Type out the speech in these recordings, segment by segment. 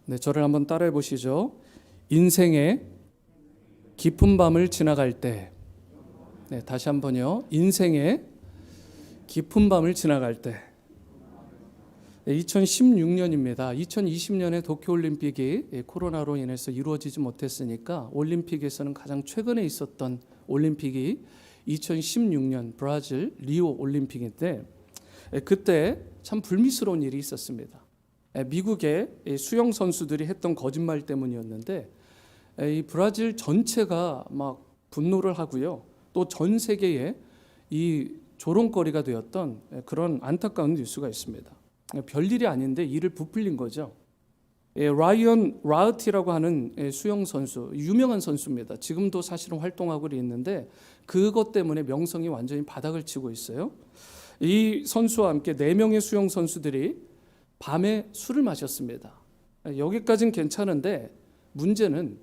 네, 저를 한번 따라해 보시죠. 인생의 깊은 밤을 지나갈 때. 네, 다시 한번요. 인생의 깊은 밤을 지나갈 때. 네, 2016년입니다. 2020년에 도쿄올림픽이 코로나로 인해서 이루어지지 못했으니까 올림픽에서는 가장 최근에 있었던 올림픽이 2016년 브라질 리오 올림픽인데, 그때 참 불미스러운 일이 있었습니다. 미국의 수영 선수들이 했던 거짓말 때문이었는데, 이 브라질 전체가 막 분노를 하고요. 또 전 세계에 이 조롱거리가 되었던 그런 안타까운 뉴스가 있습니다. 별일이 아닌데 일을 부풀린 거죠. 라이언 라흐티라고 하는 수영 선수, 유명한 선수입니다. 지금도 사실은 활동하고 있는데 그것 때문에 명성이 완전히 바닥을 치고 있어요. 이 선수와 함께 4명의 수영 선수들이 밤에 술을 마셨습니다. 여기까지는 괜찮은데 문제는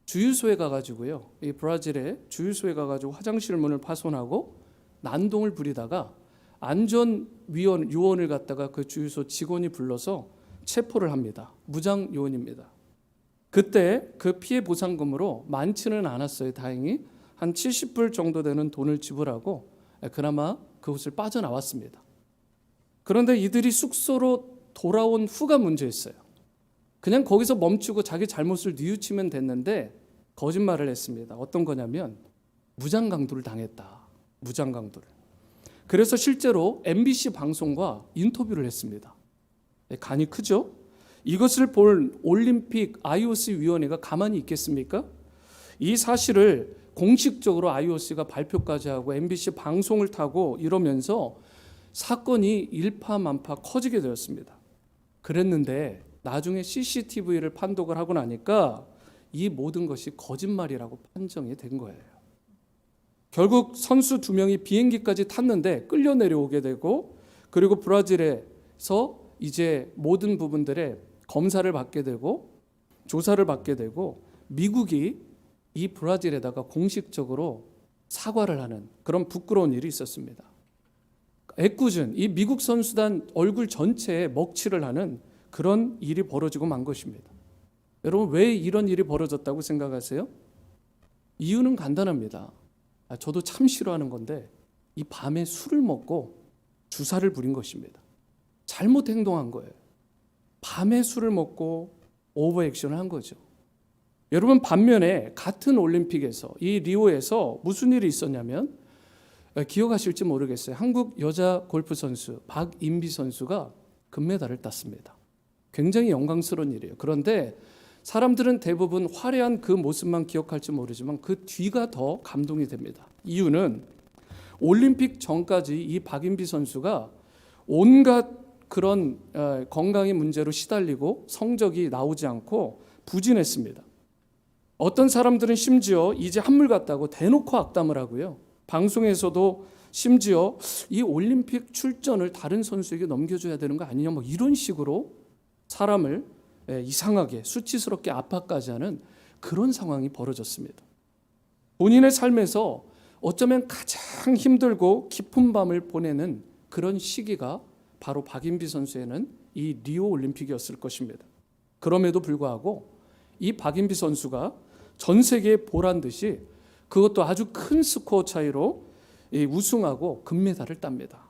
주유소에 가가지고요. 이 브라질의 주유소에 가가지고 화장실 문을 파손하고 난동을 부리다가 안전요원을 갖다가 그 주유소 직원이 불러서 체포를 합니다. 무장 요원입니다. 그때 그 피해 보상금으로 많지는 않았어요. 다행히 한 70불 정도 되는 돈을 지불하고 그나마 그곳을 빠져나왔습니다. 그런데 이들이 숙소로 돌아온 후가 문제였어요. 그냥 거기서 멈추고 자기 잘못을 뉘우치면 됐는데 거짓말을 했습니다. 어떤 거냐면 무장강도를 당했다. 무장강도를. 그래서 실제로 MBC 방송과 인터뷰를 했습니다. 간이 크죠? 이것을 볼 올림픽 IOC 위원회가 가만히 있겠습니까? 이 사실을 공식적으로 IOC가 발표까지 하고 MBC 방송을 타고 이러면서 사건이 일파만파 커지게 되었습니다. 그랬는데 나중에 CCTV를 판독을 하고 나니까 이 모든 것이 거짓말이라고 판정이 된 거예요. 결국 선수 2명이 비행기까지 탔는데 끌려 내려오게 되고, 그리고 브라질에서 이제 모든 부분들의 검사를 받게 되고 조사를 받게 되고, 미국이 이 브라질에다가 공식적으로 사과를 하는 그런 부끄러운 일이 있었습니다. 애꿎은 이 미국 선수단 얼굴 전체에 먹칠을 하는 그런 일이 벌어지고 만 것입니다. 여러분, 왜 이런 일이 벌어졌다고 생각하세요? 이유는 간단합니다. 저도 참 싫어하는 건데 이 밤에 술을 먹고 주사를 부린 것입니다. 잘못 행동한 거예요. 밤에 술을 먹고 오버액션을 한 거죠. 여러분, 반면에 같은 올림픽에서 이 리오에서 무슨 일이 있었냐면, 기억하실지 모르겠어요. 한국 여자 골프 선수 박인비 선수가 금메달을 땄습니다. 굉장히 영광스러운 일이에요. 그런데 사람들은 대부분 화려한 그 모습만 기억할지 모르지만 그 뒤가 더 감동이 됩니다. 이유는 올림픽 전까지 이 박인비 선수가 온갖 그런 건강의 문제로 시달리고 성적이 나오지 않고 부진했습니다. 어떤 사람들은 심지어 이제 한물 같다고 대놓고 악담을 하고요. 방송에서도 심지어 이 올림픽 출전을 다른 선수에게 넘겨줘야 되는 거 아니냐, 뭐 이런 식으로 사람을 이상하게 수치스럽게 압박까지 하는 그런 상황이 벌어졌습니다. 본인의 삶에서 어쩌면 가장 힘들고 깊은 밤을 보내는 그런 시기가 바로 박인비 선수에는 이 리오 올림픽이었을 것입니다. 그럼에도 불구하고 이 박인비 선수가 전 세계에 보란 듯이 그것도 아주 큰 스코어 차이로 우승하고 금메달을 tab니다.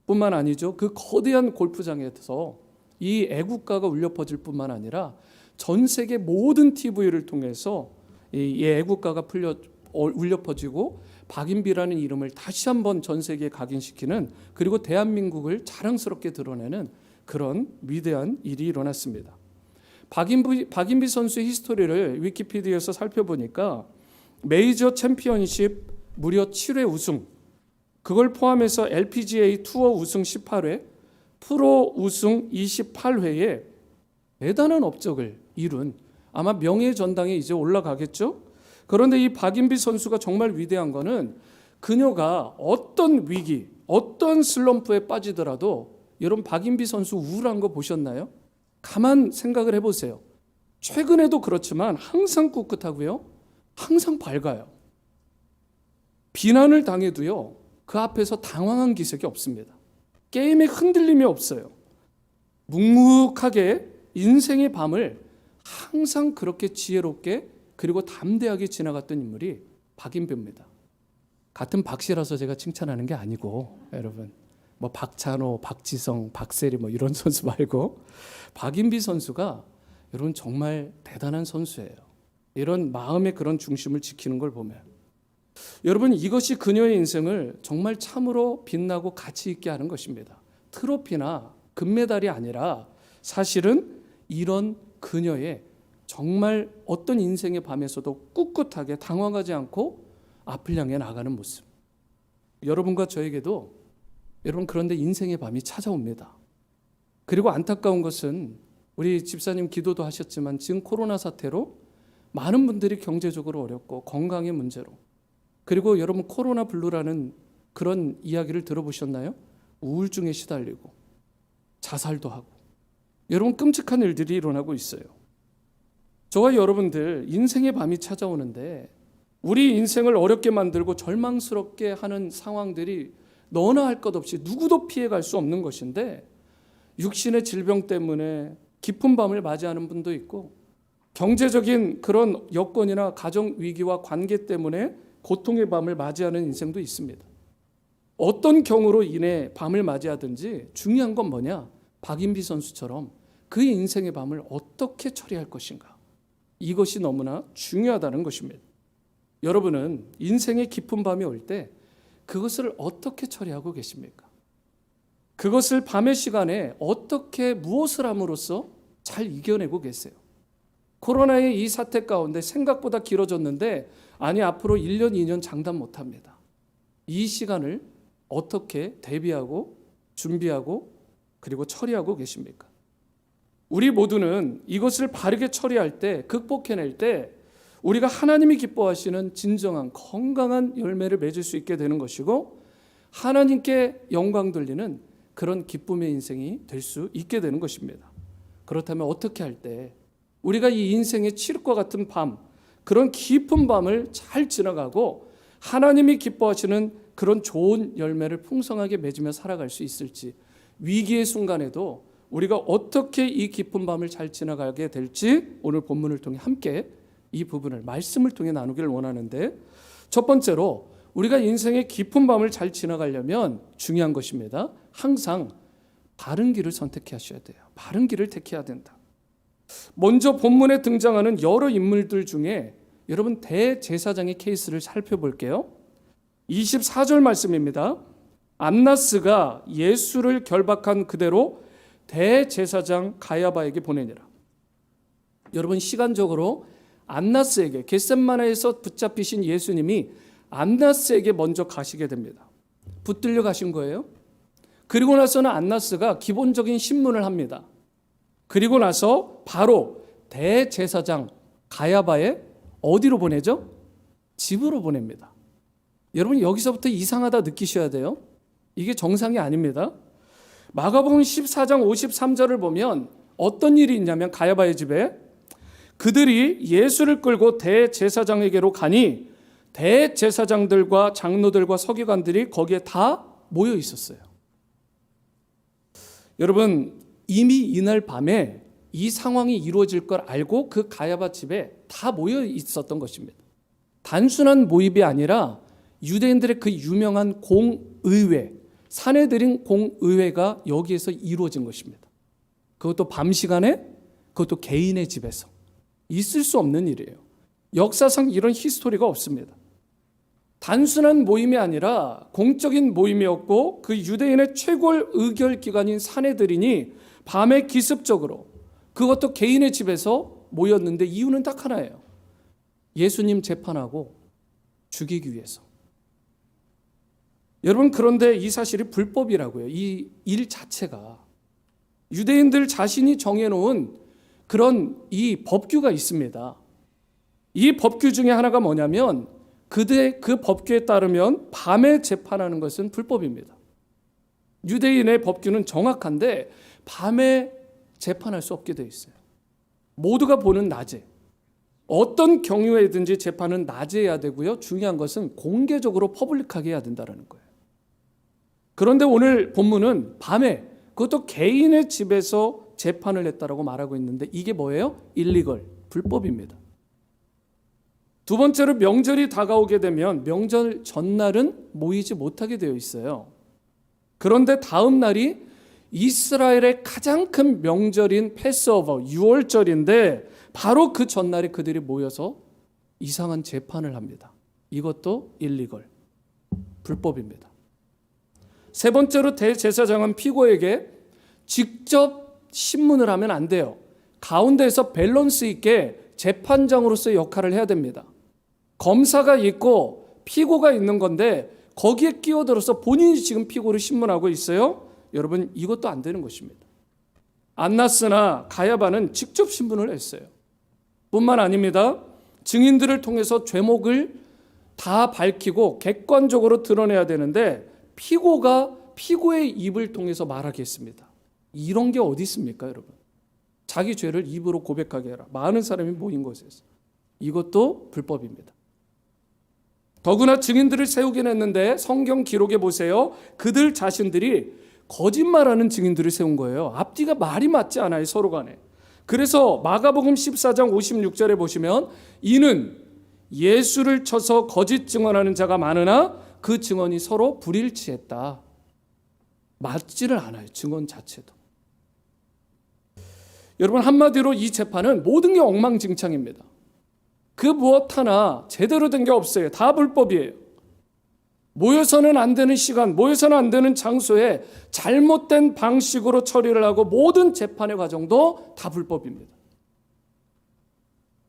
뿐만 아니죠. 그 거대한 골프장에서 이 애국가가 울려 퍼질 뿐만 아니라 전 세계 모든 TV를 통해서 이 애국가가 울려 퍼지고 박인비라는 이름을 다시 한번 전 세계에 각인시키는, 그리고 대한민국을 자랑스럽게 드러내는 그런 위대한 일이 일어났습니다. 박인비 선수의 히스토리를 위키피디아에서 살펴보니까 메이저 챔피언십 무려 7회 우승, 그걸 포함해서 LPGA 투어 우승 18회, 프로 우승 28회에 대단한 업적을 이룬, 아마 명예의 전당에 이제 올라가겠죠. 그런데 이 박인비 선수가 정말 위대한 거는 그녀가 어떤 위기, 어떤 슬럼프에 빠지더라도, 여러분 박인비 선수 우울한 거 보셨나요? 가만 생각을 해보세요. 최근에도 그렇지만 항상 꿋꿋하고요, 항상 밝아요. 비난을 당해도요, 그 앞에서 당황한 기색이 없습니다. 게임에 흔들림이 없어요. 묵묵하게 인생의 밤을 항상 그렇게 지혜롭게 그리고 담대하게 지나갔던 인물이 박인배입니다. 같은 박씨라서 제가 칭찬하는 게 아니고, 여러분 뭐 박찬호, 박지성, 박세리 뭐 이런 선수 말고 박인비 선수가 여러분 정말 대단한 선수예요. 이런 마음의 그런 중심을 지키는 걸 보면 여러분 이것이 그녀의 인생을 정말 참으로 빛나고 가치 있게 하는 것입니다. 트로피나 금메달이 아니라 사실은 이런 그녀의 정말 어떤 인생의 밤에서도 꿋꿋하게 당황하지 않고 앞을 향해 나가는 모습. 여러분과 저에게도 여러분 그런데 인생의 밤이 찾아옵니다. 그리고 안타까운 것은 우리 집사님 기도도 하셨지만 지금 코로나 사태로 많은 분들이 경제적으로 어렵고 건강의 문제로, 그리고 여러분 코로나 블루라는 그런 이야기를 들어보셨나요? 우울증에 시달리고 자살도 하고 여러분 끔찍한 일들이 일어나고 있어요. 저와 여러분들 인생의 밤이 찾아오는데 우리 인생을 어렵게 만들고 절망스럽게 하는 상황들이 너나 할 것 없이 누구도 피해갈 수 없는 것인데, 육신의 질병 때문에 깊은 밤을 맞이하는 분도 있고 경제적인 그런 여건이나 가정 위기와 관계 때문에 고통의 밤을 맞이하는 인생도 있습니다. 어떤 경우로 인해 밤을 맞이하든지 중요한 건 뭐냐? 박인비 선수처럼 그의 인생의 밤을 어떻게 처리할 것인가? 이것이 너무나 중요하다는 것입니다. 여러분은 인생의 깊은 밤이 올 때 그것을 어떻게 처리하고 계십니까? 그것을 밤의 시간에 어떻게 무엇을 함으로써 잘 이겨내고 계세요? 코로나의 이 사태 가운데 생각보다 길어졌는데 아니 앞으로 1년, 2년 장담 못합니다. 이 시간을 어떻게 대비하고 준비하고 그리고 처리하고 계십니까? 우리 모두는 이것을 바르게 처리할 때, 극복해낼 때 우리가 하나님이 기뻐하시는 진정한 건강한 열매를 맺을 수 있게 되는 것이고 하나님께 영광 돌리는 그런 기쁨의 인생이 될 수 있게 되는 것입니다. 그렇다면 어떻게 할 때 우리가 이 인생의 칠흑과 같은 밤, 그런 깊은 밤을 잘 지나가고 하나님이 기뻐하시는 그런 좋은 열매를 풍성하게 맺으며 살아갈 수 있을지, 위기의 순간에도 우리가 어떻게 이 깊은 밤을 잘 지나가게 될지 오늘 본문을 통해 함께 이 부분을 말씀을 통해 나누기를 원하는데, 첫 번째로 우리가 인생의 깊은 밤을 잘 지나가려면 중요한 것입니다. 항상 바른 길을 선택하셔야 돼요. 바른 길을 택해야 된다. 먼저 본문에 등장하는 여러 인물들 중에 여러분 대제사장의 케이스를 살펴볼게요. 24절 말씀입니다. 안나스가 예수를 결박한 그대로 대제사장 가야바에게 보내니라. 여러분 시간적으로 안나스에게, 겟셋마네에서 붙잡히신 예수님이 안나스에게 먼저 가시게 됩니다. 붙들려 가신 거예요. 그리고 나서는 안나스가 기본적인 신문을 합니다. 그리고 나서 바로 대제사장 가야바의 어디로 보내죠? 집으로 보냅니다. 여러분 여기서부터 이상하다 느끼셔야 돼요. 이게 정상이 아닙니다. 마가복음 14장 53절을 보면 어떤 일이 있냐면 가야바의 집에 그들이 예수를 끌고 대제사장에게로 가니 대제사장들과 장로들과 서기관들이 거기에 다 모여 있었어요. 여러분 이미 이날 밤에 이 상황이 이루어질 걸 알고 그 가야바 집에 다 모여 있었던 것입니다. 단순한 모임이 아니라 유대인들의 그 유명한 공의회, 산헤드린 공의회가 여기에서 이루어진 것입니다. 그것도 밤 시간에, 그것도 개인의 집에서. 있을 수 없는 일이에요. 역사상 이런 히스토리가 없습니다. 단순한 모임이 아니라 공적인 모임이었고 그 유대인의 최고 의결 기관인 산헤드린이 밤에 기습적으로, 그것도 개인의 집에서 모였는데 이유는 딱 하나예요. 예수님 재판하고 죽이기 위해서. 여러분 그런데 이 사실이 불법이라고요. 이 일 자체가. 유대인들 자신이 정해놓은 그런 이 법규가 있습니다. 이 법규 중에 하나가 뭐냐면 그 법규에 따르면 밤에 재판하는 것은 불법입니다. 유대인의 법규는 정확한데 밤에 재판할 수 없게 되어 있어요. 모두가 보는 낮에. 어떤 경우에든지 재판은 낮에 해야 되고요. 중요한 것은 공개적으로 퍼블릭하게 해야 된다는 거예요. 그런데 오늘 본문은 밤에, 그것도 개인의 집에서 재판을 했다라고 말하고 있는데 이게 뭐예요? 일리걸, 불법입니다. 두 번째로 명절이 다가오게 되면 명절 전날은 모이지 못하게 되어 있어요. 그런데 다음 날이 이스라엘의 가장 큰 명절인 패스오버, 유월절인데 바로 그 전날에 그들이 모여서 이상한 재판을 합니다. 이것도 일리걸, 불법입니다. 세 번째로 대제사장은 피고에게 직접 신문을 하면 안 돼요. 가운데에서 밸런스 있게 재판장으로서의 역할을 해야 됩니다. 검사가 있고 피고가 있는 건데 거기에 끼어들어서 본인이 지금 피고를 신문하고 있어요. 여러분, 이것도 안 되는 것입니다. 안나스나 가야바는 직접 신문을 했어요. 뿐만 아닙니다. 증인들을 통해서 죄목을 다 밝히고 객관적으로 드러내야 되는데 피고가 피고의 입을 통해서 말하게 했습니다. 이런 게 어디 있습니까, 여러분? 자기 죄를 입으로 고백하게 해라. 많은 사람이 모인 곳에서. 이것도 불법입니다. 더구나 증인들을 세우긴 했는데 성경 기록에 보세요. 그들 자신들이 거짓말하는 증인들을 세운 거예요. 앞뒤가 말이 맞지 않아요, 서로 간에. 그래서 마가복음 14장 56절에 보시면 이는 예수를 쳐서 거짓 증언하는 자가 많으나 그 증언이 서로 불일치했다. 맞지를 않아요, 증언 자체도. 여러분, 한마디로 이 재판은 모든 게 엉망진창입니다. 그 무엇 하나 제대로 된 게 없어요. 다 불법이에요. 모여서는 안 되는 시간, 모여서는 안 되는 장소에 잘못된 방식으로 처리를 하고 모든 재판의 과정도 다 불법입니다.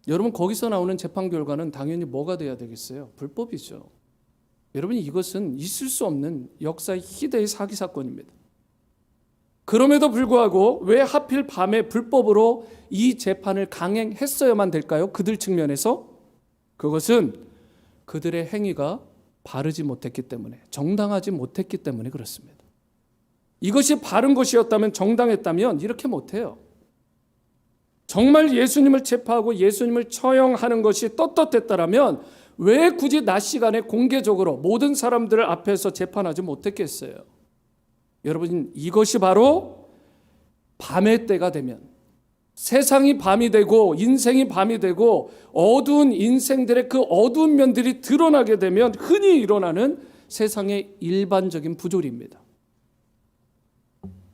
여러분, 거기서 나오는 재판 결과는 당연히 뭐가 돼야 되겠어요? 불법이죠. 여러분, 이것은 있을 수 없는 역사의 희대의 사기 사건입니다. 그럼에도 불구하고 왜 하필 밤에 불법으로 이 재판을 강행했어야만 될까요? 그들 측면에서 그것은 그들의 행위가 바르지 못했기 때문에, 정당하지 못했기 때문에 그렇습니다. 이것이 바른 것이었다면, 정당했다면 이렇게 못해요. 정말 예수님을 체포하고 예수님을 처형하는 것이 떳떳했다라면 왜 굳이 낮 시간에 공개적으로 모든 사람들 앞에서 재판하지 못했겠어요? 여러분, 이것이 바로 밤의 때가 되면, 세상이 밤이 되고 인생이 밤이 되고 어두운 인생들의 그 어두운 면들이 드러나게 되면 흔히 일어나는 세상의 일반적인 부조리입니다.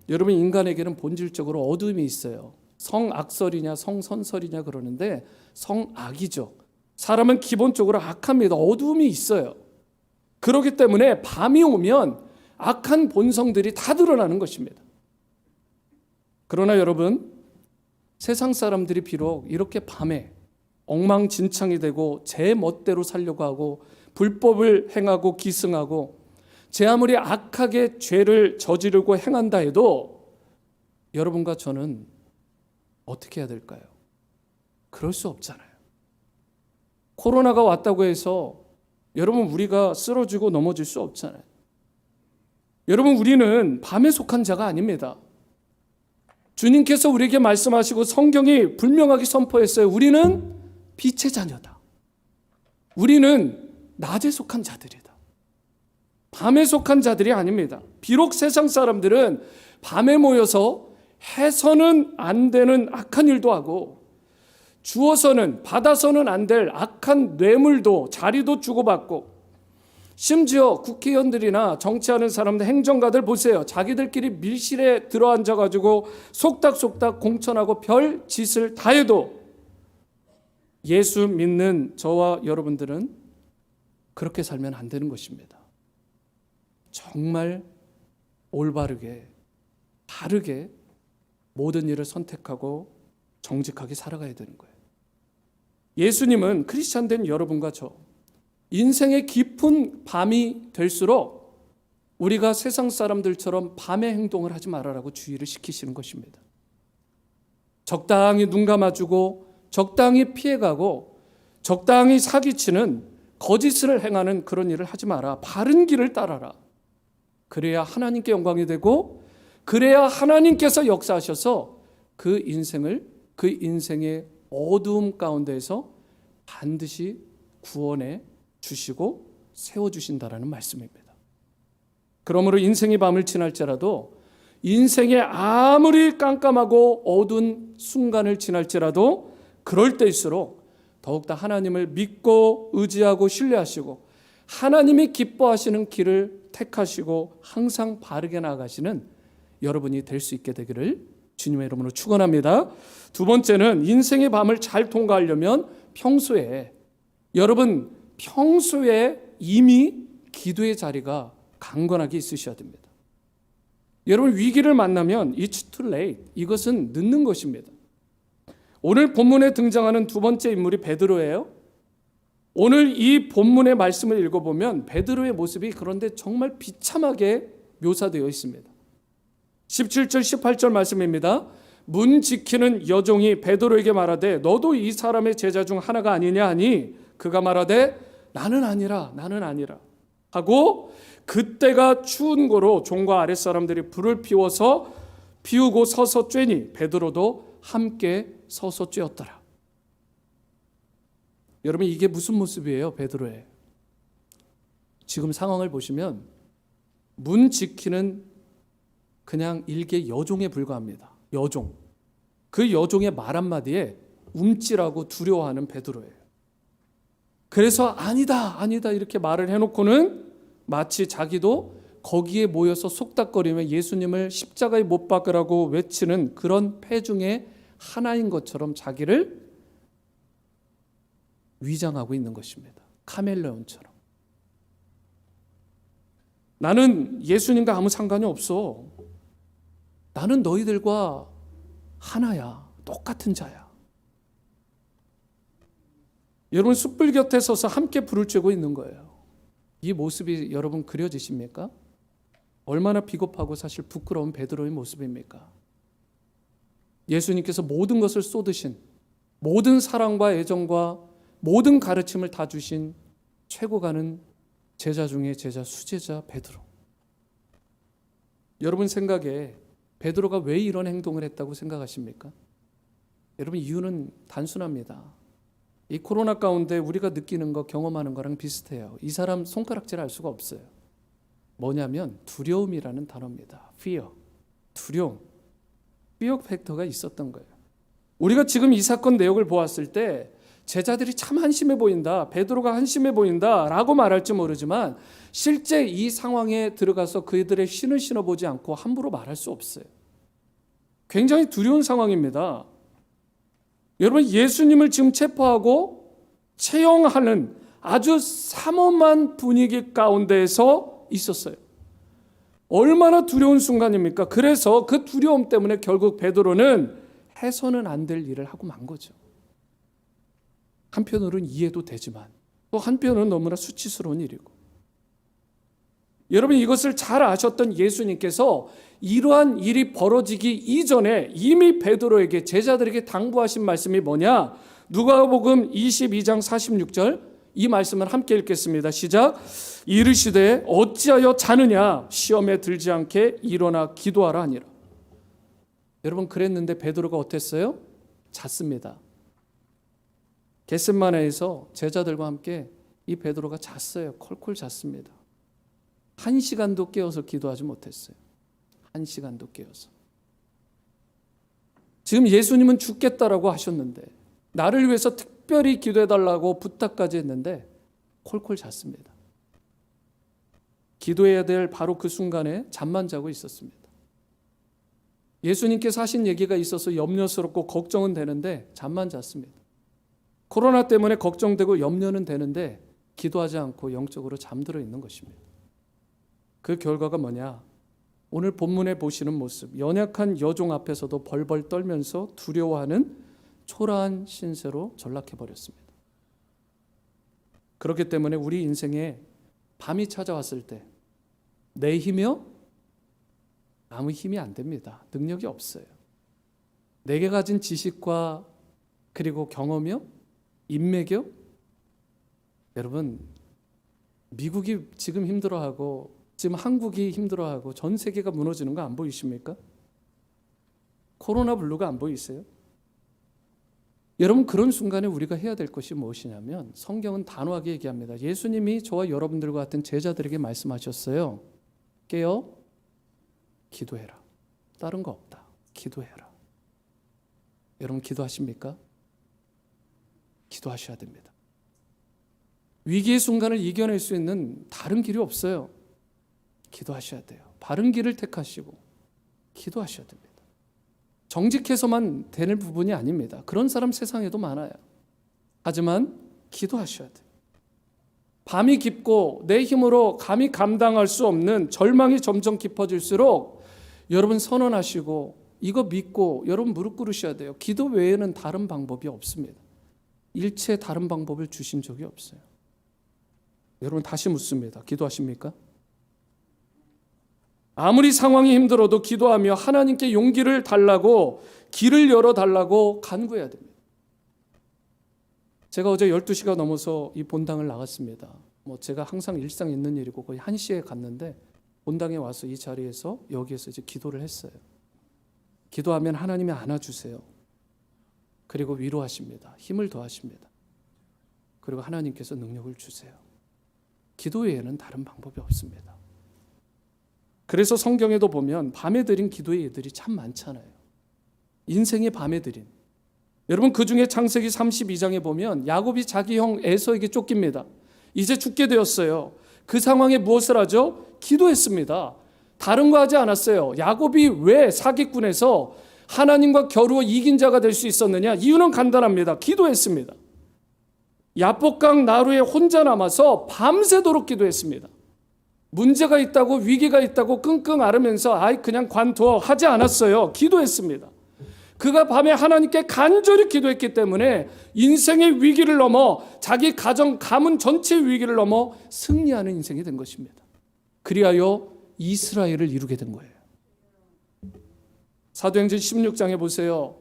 여러분, 인간에게는 본질적으로 어두움이 있어요. 성악설이냐 성선설이냐 그러는데 성악이죠. 사람은 기본적으로 악합니다. 어두움이 있어요. 그렇기 때문에 밤이 오면 악한 본성들이 다 드러나는 것입니다. 그러나 여러분, 세상 사람들이 비록 이렇게 밤에 엉망진창이 되고 제 멋대로 살려고 하고 불법을 행하고 기승하고 제 아무리 악하게 죄를 저지르고 행한다 해도 여러분과 저는 어떻게 해야 될까요? 그럴 수 없잖아요. 코로나가 왔다고 해서 여러분, 우리가 쓰러지고 넘어질 수 없잖아요. 여러분, 우리는 밤에 속한 자가 아닙니다. 주님께서 우리에게 말씀하시고 성경이 분명하게 선포했어요. 우리는 빛의 자녀다. 우리는 낮에 속한 자들이다. 밤에 속한 자들이 아닙니다. 비록 세상 사람들은 밤에 모여서 해서는 안 되는 악한 일도 하고 주어서는 받아서는 안 될 악한 뇌물도 자리도 주고받고, 심지어 국회의원들이나 정치하는 사람들, 행정가들 보세요. 자기들끼리 밀실에 들어앉아가지고 속닥속닥 공천하고 별 짓을 다 해도 예수 믿는 저와 여러분들은 그렇게 살면 안 되는 것입니다. 정말 올바르게, 바르게 모든 일을 선택하고 정직하게 살아가야 되는 거예요. 예수님은 크리스찬 된 여러분과 저, 인생의 깊은 밤이 될수록 우리가 세상 사람들처럼 밤에 행동을 하지 말아라고 주의를 시키시는 것입니다. 적당히 눈 감아주고 적당히 피해가고 적당히 사기치는 거짓을 행하는 그런 일을 하지 마라. 바른 길을 따라라. 그래야 하나님께 영광이 되고 그래야 하나님께서 역사하셔서 그 인생의 어두움 가운데에서 반드시 구원해 주시고 세워주신다라는 말씀입니다. 그러므로 인생의 밤을 지날지라도, 인생의 아무리 깜깜하고 어두운 순간을 지날지라도 그럴 때일수록 더욱더 하나님을 믿고 의지하고 신뢰하시고 하나님이 기뻐하시는 길을 택하시고 항상 바르게 나아가시는 여러분이 될 수 있게 되기를 주님의 이름으로 축원합니다. 두 번째는 인생의 밤을 잘 통과하려면 여러분 평소에 이미 기도의 자리가 강건하게 있으셔야 됩니다. 여러분 위기를 만나면 it's too late. 이것은 늦는 것입니다. 오늘 본문에 등장하는 두 번째 인물이 베드로예요. 오늘 이 본문의 말씀을 읽어보면 베드로의 모습이 그런데 정말 비참하게 묘사되어 있습니다. 17절 18절 말씀입니다. 문 지키는 여종이 베드로에게 말하되 너도 이 사람의 제자 중 하나가 아니냐 하니 그가 말하되 나는 아니라 하고 그때가 추운 고로 종과 아랫사람들이 불을 피우고 서서 쬐니 베드로도 함께 서서 쬐었더라. 여러분 이게 무슨 모습이에요? 베드로의 지금 상황을 보시면 문 지키는 그냥 일개 여종에 불과합니다. 여종. 그 여종의 말 한마디에 움찔하고 두려워하는 베드로예요. 그래서 아니다 이렇게 말을 해놓고는 마치 자기도 거기에 모여서 속닥거리며 예수님을 십자가에 못 박으라고 외치는 그런 패 중에 하나인 것처럼 자기를 위장하고 있는 것입니다. 카멜레온처럼. 나는 예수님과 아무 상관이 없어. 나는 너희들과 하나야. 똑같은 자야. 여러분 숯불 곁에 서서 함께 불을 쬐고 있는 거예요. 이 모습이 여러분 그려지십니까? 얼마나 비겁하고 사실 부끄러운 베드로의 모습입니까? 예수님께서 모든 것을 쏟으신 모든 사랑과 애정과 모든 가르침을 다 주신 최고 가는 제자 중에 제자 수제자 베드로. 여러분 생각에 베드로가 왜 이런 행동을 했다고 생각하십니까? 여러분 이유는 단순합니다. 이 코로나 가운데 우리가 느끼는 거 경험하는 거랑 비슷해요. 이 사람 손가락질 할 수가 없어요. 뭐냐면 두려움이라는 단어입니다. fear. 두려움. fear 팩터가 있었던 거예요. 우리가 지금 이 사건 내용을 보았을 때 제자들이 참 한심해 보인다. 베드로가 한심해 보인다 라고 말할지 모르지만 실제 이 상황에 들어가서 그들의 신을 신어보지 않고 함부로 말할 수 없어요. 굉장히 두려운 상황입니다. 여러분 예수님을 지금 체포하고 채용하는 아주 삼엄한 분위기 가운데에서 있었어요. 얼마나 두려운 순간입니까? 그래서 그 두려움 때문에 결국 베드로는 해서는 안 될 일을 하고 만 거죠. 한편으로는 이해도 되지만 또 한편으로는 너무나 수치스러운 일이고. 여러분 이것을 잘 아셨던 예수님께서 이러한 일이 벌어지기 이전에 이미 베드로에게 제자들에게 당부하신 말씀이 뭐냐? 누가복음 22장 46절 이 말씀을 함께 읽겠습니다. 시작. 이르시되 어찌하여 자느냐? 시험에 들지 않게 일어나 기도하라 하니라. 여러분 그랬는데 베드로가 어땠어요? 잤습니다. 겟세마네에서 제자들과 함께 이 베드로가 잤어요. 콜콜 잤습니다. 1시간도 깨어서 기도하지 못했어요. 1시간도 깨어서. 지금 예수님은 죽겠다라고 하셨는데 나를 위해서 특별히 기도해달라고 부탁까지 했는데 콜콜 잤습니다. 기도해야 될 바로 그 순간에 잠만 자고 있었습니다. 예수님께서 하신 얘기가 있어서 염려스럽고 걱정은 되는데 잠만 잤습니다. 코로나 때문에 걱정되고 염려는 되는데 기도하지 않고 영적으로 잠들어 있는 것입니다. 그 결과가 뭐냐? 오늘 본문에 보시는 모습, 연약한 여종 앞에서도 벌벌 떨면서 두려워하는 초라한 신세로 전락해버렸습니다. 그렇기 때문에 우리 인생에 밤이 찾아왔을 때 내 힘이요? 아무 힘이 안 됩니다. 능력이 없어요. 내게 가진 지식과 그리고 경험이요? 인맥이요? 여러분 미국이 지금 힘들어하고 지금 한국이 힘들어하고 전 세계가 무너지는 거 안 보이십니까? 코로나 블루가 안 보이세요? 여러분 그런 순간에 우리가 해야 될 것이 무엇이냐면 성경은 단호하게 얘기합니다. 예수님이 저와 여러분들과 같은 제자들에게 말씀하셨어요. 깨어 기도해라. 다른 거 없다. 기도해라. 여러분 기도하십니까? 기도하셔야 됩니다. 위기의 순간을 이겨낼 수 있는 다른 길이 없어요. 기도하셔야 돼요. 바른 길을 택하시고 기도하셔야 됩니다. 정직해서만 되는 부분이 아닙니다. 그런 사람 세상에도 많아요. 하지만 기도하셔야 돼요. 밤이 깊고 내 힘으로 감히 감당할 수 없는 절망이 점점 깊어질수록 여러분 선언하시고 이거 믿고 여러분 무릎 꿇으셔야 돼요. 기도 외에는 다른 방법이 없습니다. 일체 다른 방법을 주신 적이 없어요. 여러분 다시 묻습니다. 기도하십니까? 아무리 상황이 힘들어도 기도하며 하나님께 용기를 달라고 길을 열어달라고 간구해야 됩니다. 제가 어제 12시가 넘어서 이 본당을 나갔습니다. 제가 항상 일상 있는 일이고 거의 1시에 갔는데 본당에 와서 이 자리에서 여기에서 이제 기도를 했어요. 기도하면 하나님이 안아주세요. 그리고 위로하십니다. 힘을 더하십니다. 그리고 하나님께서 능력을 주세요. 기도 외에는 다른 방법이 없습니다. 그래서 성경에도 보면 밤에 드린 기도의 예들이 참 많잖아요. 인생의 밤에 드린. 여러분 그중에 창세기 32장에 보면 야곱이 자기 형 에서에게 쫓깁니다. 이제 죽게 되었어요. 그 상황에 무엇을 하죠? 기도했습니다. 다른 거 하지 않았어요. 야곱이 왜 사기꾼에서 하나님과 겨루어 이긴 자가 될 수 있었느냐? 이유는 간단합니다. 기도했습니다. 야복강 나루에 혼자 남아서 밤새도록 기도했습니다. 문제가 있다고 위기가 있다고 끙끙 앓으면서 그냥 관두어 하지 않았어요. 기도했습니다. 그가 밤에 하나님께 간절히 기도했기 때문에 인생의 위기를 넘어 자기 가정 가문 전체의 위기를 넘어 승리하는 인생이 된 것입니다. 그리하여 이스라엘을 이루게 된 거예요. 사도행전 16장에 보세요.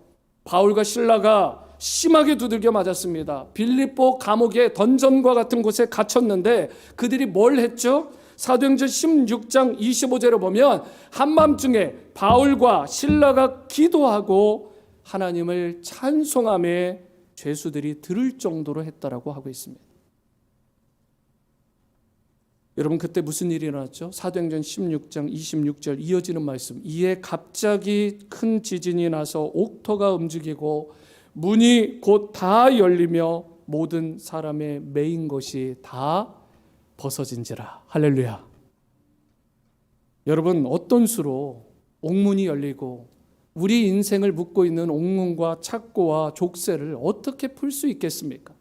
바울과 실라가 심하게 두들겨 맞았습니다. 빌립보 감옥의 던전과 같은 곳에 갇혔는데 그들이 뭘 했죠? 사도행전 16장 25절에 보면 한밤중에 바울과 실라가 기도하고 하나님을 찬송하며 죄수들이 들을 정도로 했다라고 하고 있습니다. 여러분 그때 무슨 일이 일어났죠? 사도행전 16장 26절 이어지는 말씀. 이에 갑자기 큰 지진이 나서 옥토가 움직이고 문이 곧 다 열리며 모든 사람의 매인 것이 다 벗어진지라. 할렐루야. 여러분 어떤 수로 옥문이 열리고 우리 인생을 묶고 있는 옥문과 착고와 족쇄를 어떻게 풀 수 있겠습니까?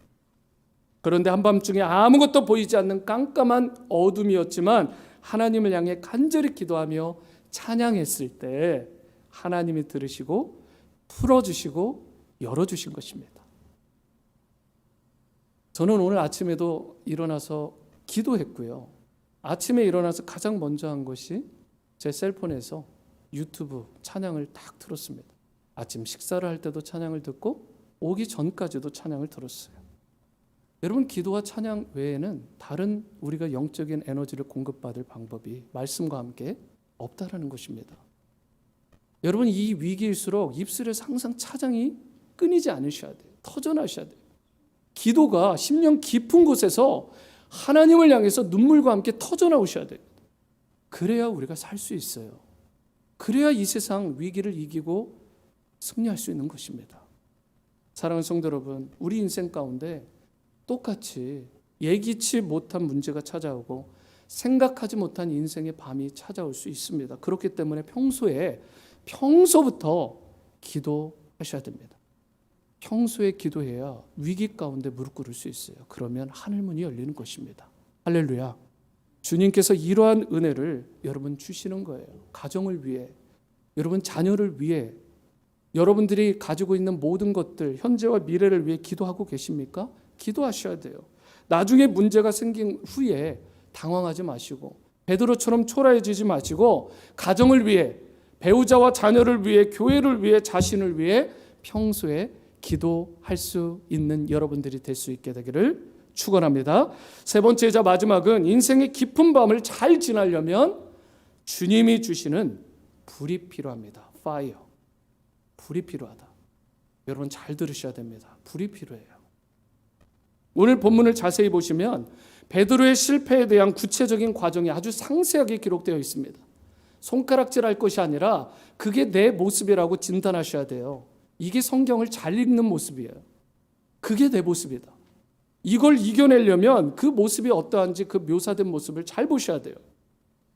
그런데 한밤중에 아무것도 보이지 않는 깜깜한 어둠이었지만 하나님을 향해 간절히 기도하며 찬양했을 때 하나님이 들으시고 풀어주시고 열어주신 것입니다. 저는 오늘 아침에도 일어나서 기도했고요. 아침에 일어나서 가장 먼저 한 것이 제 셀폰에서 유튜브 찬양을 딱 틀었습니다. 아침 식사를 할 때도 찬양을 듣고 오기 전까지도 찬양을 들었어요. 여러분 기도와 찬양 외에는 다른 우리가 영적인 에너지를 공급받을 방법이 말씀과 함께 없다라는 것입니다. 여러분 이 위기일수록 입술에서 항상 찬양이 끊이지 않으셔야 돼요. 터져나셔야 돼요. 기도가 심령 깊은 곳에서 하나님을 향해서 눈물과 함께 터져나오셔야 돼요. 그래야 우리가 살 수 있어요. 그래야 이 세상 위기를 이기고 승리할 수 있는 것입니다. 사랑하는 성도 여러분, 우리 인생 가운데 똑같이 예기치 못한 문제가 찾아오고 생각하지 못한 인생의 밤이 찾아올 수 있습니다. 그렇기 때문에 평소부터 기도하셔야 됩니다. 평소에 기도해야 위기 가운데 무릎 꿇을 수 있어요. 그러면 하늘문이 열리는 것입니다. 할렐루야. 주님께서 이러한 은혜를 여러분 주시는 거예요. 가정을 위해, 여러분 자녀를 위해, 여러분들이 가지고 있는 모든 것들, 현재와 미래를 위해 기도하고 계십니까? 기도하셔야 돼요. 나중에 문제가 생긴 후에 당황하지 마시고 베드로처럼 초라해지지 마시고 가정을 위해, 배우자와 자녀를 위해, 교회를 위해, 자신을 위해 평소에 기도할 수 있는 여러분들이 될 수 있게 되기를 축원합니다. 세 번째이자 마지막은 인생의 깊은 밤을 잘 지나려면 주님이 주시는 불이 필요합니다. Fire. 불이 필요하다. 여러분 잘 들으셔야 됩니다. 불이 필요해요. 오늘 본문을 자세히 보시면 베드로의 실패에 대한 구체적인 과정이 아주 상세하게 기록되어 있습니다. 손가락질할 것이 아니라 그게 내 모습이라고 진단하셔야 돼요. 이게 성경을 잘 읽는 모습이에요. 그게 내 모습이다. 이걸 이겨내려면 그 모습이 어떠한지 그 묘사된 모습을 잘 보셔야 돼요.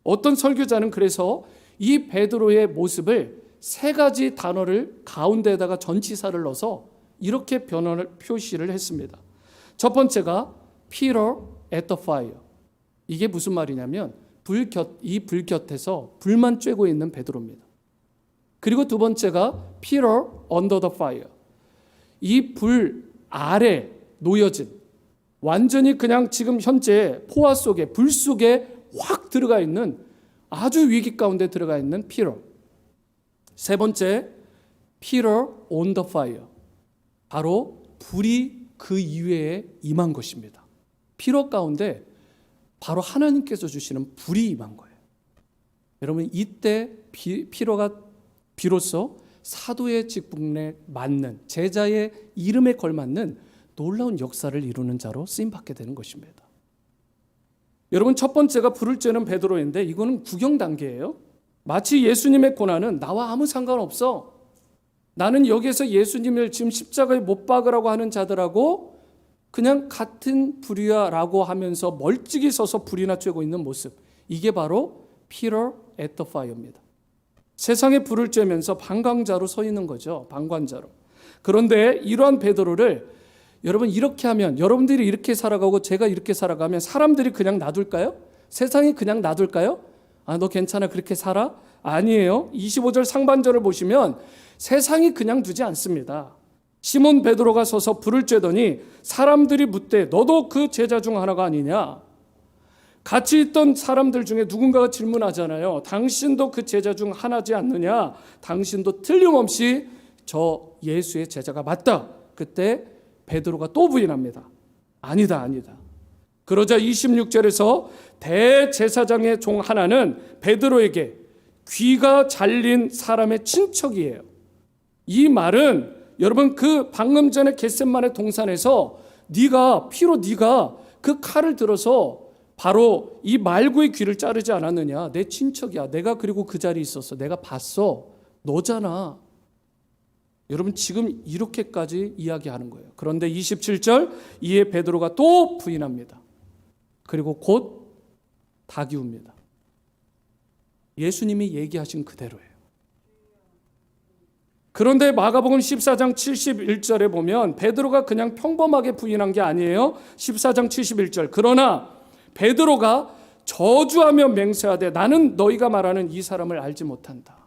어떤 설교자는 그래서 이 베드로의 모습을 세 가지 단어를 가운데에다가 전치사를 넣어서 이렇게 표시를 했습니다. 첫 번째가 Peter at the fire. 이게 무슨 말이냐면 이 불 곁에서 불만 쬐고 있는 베드로입니다. 그리고 두 번째가 Peter under the fire. 이 불 아래 놓여진, 완전히 그냥 지금 현재 포화 속에, 불 속에 확 들어가 있는, 아주 위기 가운데 들어가 있는 Peter. 세 번째, Peter on the fire. 바로 불이 그 이외에 임한 것입니다. 피로 가운데 바로 하나님께서 주시는 불이 임한 거예요. 여러분, 이때 피로가 비로소 사도의 직분에 맞는, 제자의 이름에 걸맞는 놀라운 역사를 이루는 자로 쓰임받게 되는 것입니다. 여러분, 첫 번째가 불을 쬐는 베드로인데 이거는 구경 단계예요. 마치 예수님의 고난은 나와 아무 상관없어, 나는 여기에서 예수님을 지금 십자가에 못 박으라고 하는 자들하고 그냥 같은 불이야라고 하면서 멀찍이 서서 불이나 쬐고 있는 모습, 이게 바로 Peter at the fire입니다. 세상에 불을 쬐면서 방광자로 서 있는 거죠. 방관자로. 그런데 이러한 베드로를 여러분, 이렇게 하면, 여러분들이 이렇게 살아가고 제가 이렇게 살아가면 사람들이 그냥 놔둘까요? 세상이 그냥 놔둘까요? 아, 너 괜찮아, 그렇게 살아? 아니에요. 25절 상반절을 보시면 세상이 그냥 두지 않습니다. 시몬 베드로가 서서 불을 쬐더니 사람들이 묻되 너도 그 제자 중 하나가 아니냐? 같이 있던 사람들 중에 누군가가 질문하잖아요. 당신도 그 제자 중 하나지 않느냐? 당신도 틀림없이 저 예수의 제자가 맞다. 그때 베드로가 또 부인합니다. 아니다, 아니다. 그러자 26절에서 대제사장의 종 하나는 베드로에게 귀가 잘린 사람의 친척이에요. 이 말은 여러분, 그 방금 전에 겟셋마네 동산에서 네가 그 칼을 들어서 바로 이 말구의 귀를 자르지 않았느냐? 내 친척이야. 내가 그리고 그 자리에 있었어. 내가 봤어. 너잖아. 여러분, 지금 이렇게까지 이야기하는 거예요. 그런데 27절, 이에 베드로가 또 부인합니다. 그리고 곧 닭이 웁니다. 예수님이 얘기하신 그대로예요. 그런데 마가복음 14장 71절에 보면 베드로가 그냥 평범하게 부인한 게 아니에요. 14장 71절. 그러나 베드로가 저주하며 맹세하되 나는 너희가 말하는 이 사람을 알지 못한다.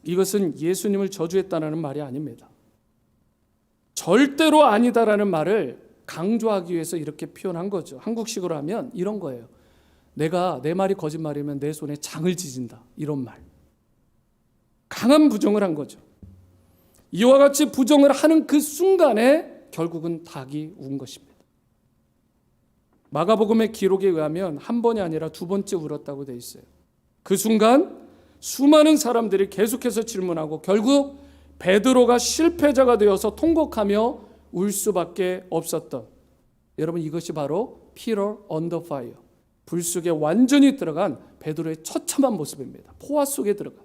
이것은 예수님을 저주했다는 말이 아닙니다. 절대로 아니다라는 말을 강조하기 위해서 이렇게 표현한 거죠. 한국식으로 하면 이런 거예요. 내 말이 거짓말이면 내 손에 장을 지진다. 이런 말. 강한 부정을 한 거죠. 이와 같이 부정을 하는 그 순간에 결국은 닭이 운 것입니다. 마가복음의 기록에 의하면 한 번이 아니라 두 번째 울었다고 돼 있어요. 그 순간 수많은 사람들이 계속해서 질문하고 결국 베드로가 실패자가 되어서 통곡하며 울 수밖에 없었던, 여러분, 이것이 바로 Peter on the fire, 불 속에 완전히 들어간 베드로의 처참한 모습입니다. 포화 속에 들어간.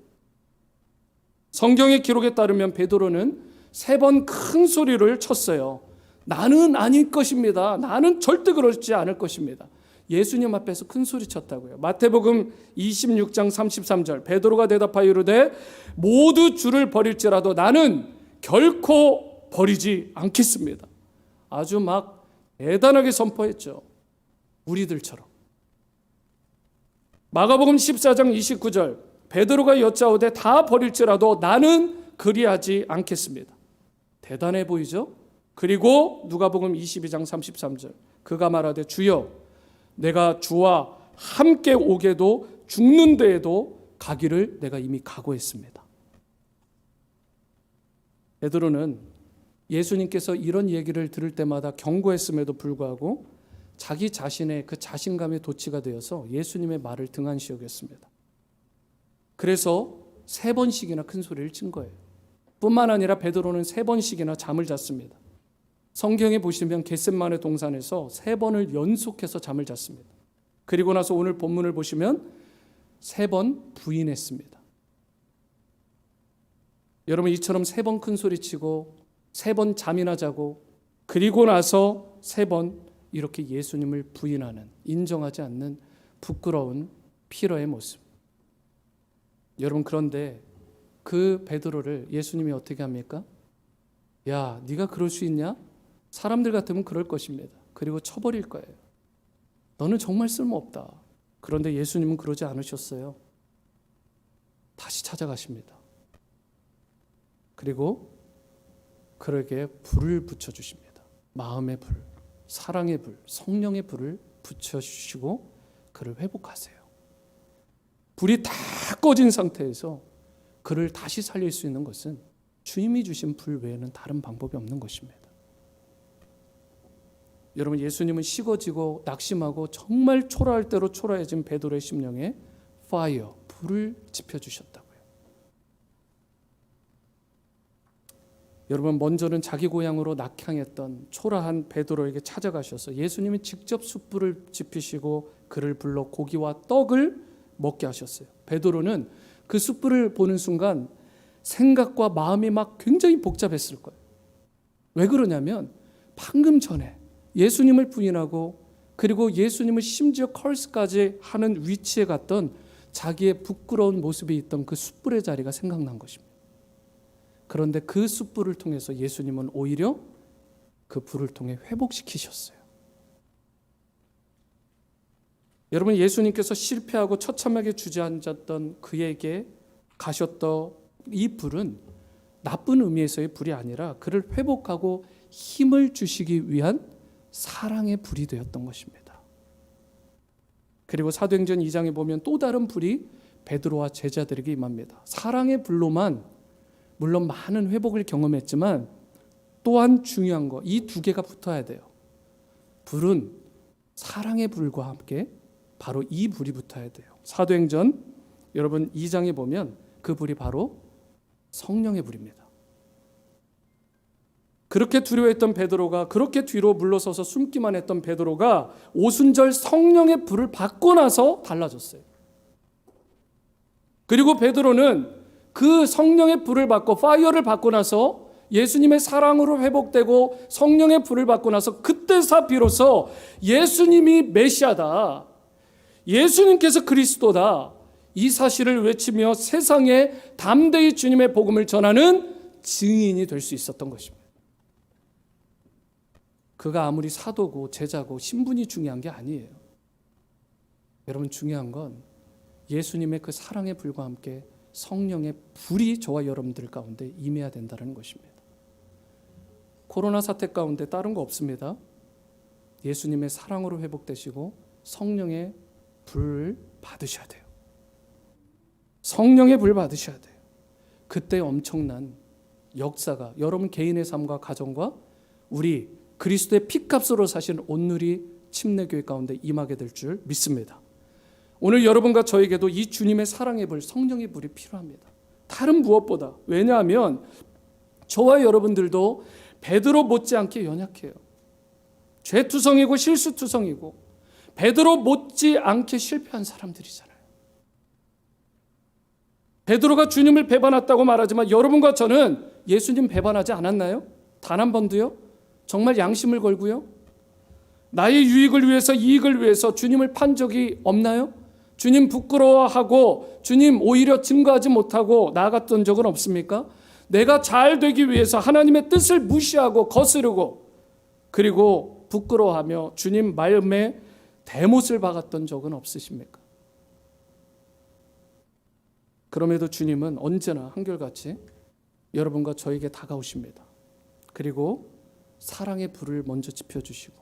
성경의 기록에 따르면 베드로는 3번 큰 소리를 쳤어요. 나는 아닐 것입니다. 나는 절대 그러지 않을 것입니다. 예수님 앞에서 큰 소리 쳤다고요. 마태복음 26장 33절, 베드로가 대답하여 이르되 모두 주를 버릴지라도 나는 결코 버리지 않겠습니다. 아주 막 대단하게 선포했죠. 우리들처럼. 마가복음 14장 29절, 베드로가 여짜오되 다 버릴지라도 나는 그리하지 않겠습니다. 대단해 보이죠? 그리고 누가복음 22장 33절, 그가 말하되 주여 내가 주와 함께 오게도 죽는 데에도 가기를 내가 이미 각오했습니다. 베드로는 예수님께서 이런 얘기를 들을 때마다 경고했음에도 불구하고 자기 자신의 그 자신감의 도취가 되어서 예수님의 말을 등한시 여겼습니다. 그래서 3번씩이나 큰 소리를 친 거예요. 뿐만 아니라 베드로는 3번씩이나 잠을 잤습니다. 성경에 보시면 겟셋마네 동산에서 3번을 연속해서 잠을 잤습니다. 그리고 나서 오늘 본문을 보시면 3번 부인했습니다. 여러분, 이처럼 3번 큰 소리 치고 3번 잠이나 자고 그리고 나서 3번 이렇게 예수님을 부인하는, 인정하지 않는 부끄러운 피로의 모습. 여러분, 그런데 그 베드로를 예수님이 어떻게 합니까? 야, 네가 그럴 수 있냐? 사람들 같으면 그럴 것입니다. 그리고 쳐버릴 거예요. 너는 정말 쓸모없다. 그런데 예수님은 그러지 않으셨어요. 다시 찾아가십니다. 그리고 그에게 불을 붙여주십니다. 마음의 불, 사랑의 불, 성령의 불을 붙여주시고 그를 회복하세요. 불이 다 꺼진 상태에서 그를 다시 살릴 수 있는 것은 주님이 주신 불 외에는 다른 방법이 없는 것입니다. 여러분, 예수님은 식어지고 낙심하고 정말 초라할 대로 초라해진 베드로의 심령에 파이어, 불을 지펴주셨다고요. 여러분, 먼저는 자기 고향으로 낙향했던 초라한 베드로에게 찾아가셔서 예수님이 직접 숯불을 지피시고 그를 불러 고기와 떡을 먹게 하셨어요. 베드로는 그 숯불을 보는 순간 생각과 마음이 막 굉장히 복잡했을 거예요. 왜 그러냐면 방금 전에 예수님을 부인하고 그리고 예수님을 심지어 컬스까지 하는 위치에 갔던 자기의 부끄러운 모습이 있던 그 숯불의 자리가 생각난 것입니다. 그런데 그 숯불을 통해서 예수님은 오히려 그 불을 통해 회복시키셨어요. 여러분, 예수님께서 실패하고 처참하게 주저앉았던 그에게 가셨던 이 불은 나쁜 의미에서의 불이 아니라 그를 회복하고 힘을 주시기 위한 사랑의 불이 되었던 것입니다. 그리고 사도행전 2장에 보면 또 다른 불이 베드로와 제자들에게 임합니다. 사랑의 불로만 물론 많은 회복을 경험했지만 또한 중요한 거, 이 두 개가 붙어야 돼요. 불은 사랑의 불과 함께 바로 이 불이 붙어야 돼요. 사도행전 여러분 2장에 보면 그 불이 바로 성령의 불입니다. 그렇게 두려워했던 베드로가, 그렇게 뒤로 물러서서 숨기만 했던 베드로가 오순절 성령의 불을 받고 나서 달라졌어요. 그리고 베드로는 그 성령의 불을 받고 파이어를 받고 나서 예수님의 사랑으로 회복되고 성령의 불을 받고 나서 그때서 비로소 예수님이 메시아다, 예수님께서 그리스도다, 이 사실을 외치며 세상에 담대히 주님의 복음을 전하는 증인이 될 수 있었던 것입니다. 그가 아무리 사도고 제자고 신분이 중요한 게 아니에요. 여러분, 중요한 건 예수님의 그 사랑의 불과 함께 성령의 불이 저와 여러분들 가운데 임해야 된다는 것입니다. 코로나 사태 가운데 다른 거 없습니다. 예수님의 사랑으로 회복되시고 성령의 불을 받으셔야 돼요. 성령의 불 받으셔야 돼요. 그때 엄청난 역사가 여러분 개인의 삶과 가정과 우리 그리스도의 피값으로 사신 온누리 침례교회 가운데 임하게 될 줄 믿습니다. 오늘 여러분과 저에게도 이 주님의 사랑의 불, 성령의 불이 필요합니다. 다른 무엇보다. 왜냐하면 저와 여러분들도 베드로 못지않게 연약해요. 죄투성이고 실수투성이고 베드로 못지않게 실패한 사람들이잖아요. 베드로가 주님을 배반했다고 말하지만 여러분과 저는 예수님 배반하지 않았나요? 단 한 번도요? 정말 양심을 걸고요? 나의 유익을 위해서, 이익을 위해서 주님을 판 적이 없나요? 주님 부끄러워하고 주님 오히려 증거하지 못하고 나아갔던 적은 없습니까? 내가 잘 되기 위해서 하나님의 뜻을 무시하고 거스르고 그리고 부끄러워하며 주님 마음에 대못을 박았던 적은 없으십니까? 그럼에도 주님은 언제나 한결같이 여러분과 저에게 다가오십니다. 그리고 사랑의 불을 먼저 지펴주시고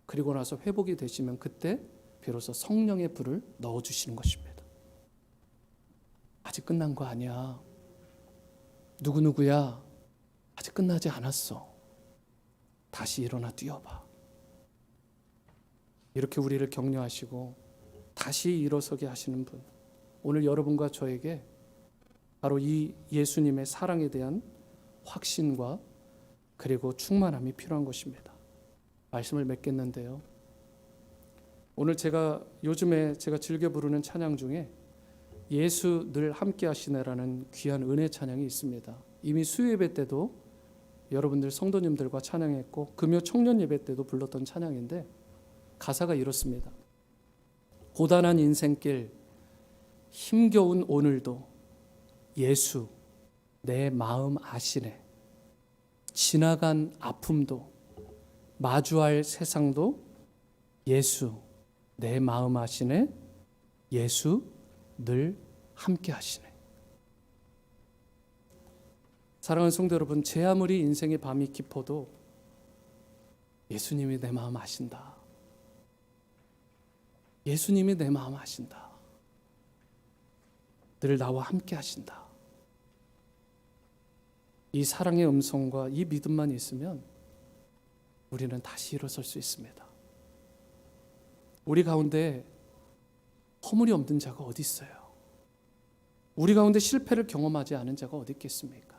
그리고 나서 회복이 되시면 그때 비로소 성령의 불을 넣어주시는 것입니다. 아직 끝난 거 아니야. 누구누구야. 아직 끝나지 않았어. 다시 일어나 뛰어봐. 이렇게 우리를 격려하시고 다시 일어서게 하시는 분, 오늘 여러분과 저에게 바로 이 예수님의 사랑에 대한 확신과 그리고 충만함이 필요한 것입니다. 말씀을 맺겠는데요. 오늘 요즘에 제가 즐겨 부르는 찬양 중에 예수 늘 함께 하시네라는 귀한 은혜 찬양이 있습니다. 이미 수요예배 때도 여러분들 성도님들과 찬양했고 금요 청년 예배 때도 불렀던 찬양인데 가사가 이렇습니다. 고단한 인생길 힘겨운 오늘도 예수 내 마음 아시네. 지나간 아픔도 마주할 세상도 예수 내 마음 아시네. 예수 늘 함께 하시네. 사랑하는 성도 여러분, 제 아무리 인생의 밤이 깊어도 예수님이 내 마음 아신다. 예수님이 내 마음 아신다. 늘 나와 함께 하신다. 이 사랑의 음성과 이 믿음만 있으면 우리는 다시 일어설 수 있습니다. 우리 가운데 허물이 없는 자가 어디 있어요? 우리 가운데 실패를 경험하지 않은 자가 어디 있겠습니까?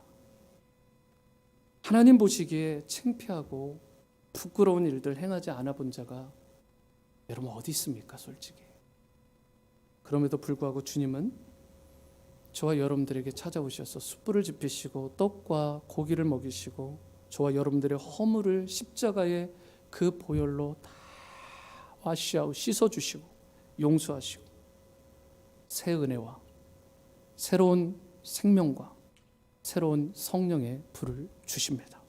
하나님 보시기에 창피하고 부끄러운 일들 행하지 않아 본 자가 여러분 어디 있습니까? 솔직히. 그럼에도 불구하고 주님은 저와 여러분들에게 찾아오셔서 숯불을 지피시고 떡과 고기를 먹이시고 저와 여러분들의 허물을 십자가의 그 보혈로 다 와시아웃 씻어주시고 용서하시고 새 은혜와 새로운 생명과 새로운 성령의 불을 주십니다.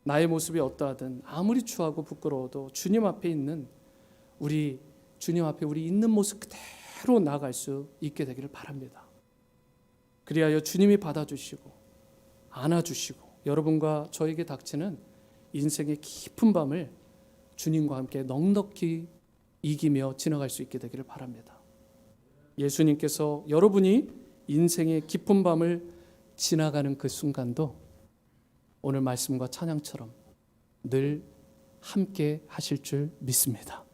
나의 모습이 어떠하든 아무리 추하고 부끄러워도 주님 앞에 있는 우리 있는 모습 그대로 나아갈 수 있게 되기를 바랍니다. 그리하여 주님이 받아주시고 안아주시고 여러분과 저에게 닥치는 인생의 깊은 밤을 주님과 함께 넉넉히 이기며 지나갈 수 있게 되기를 바랍니다. 예수님께서 여러분이 인생의 깊은 밤을 지나가는 그 순간도 오늘 말씀과 찬양처럼 늘 함께 하실 줄 믿습니다.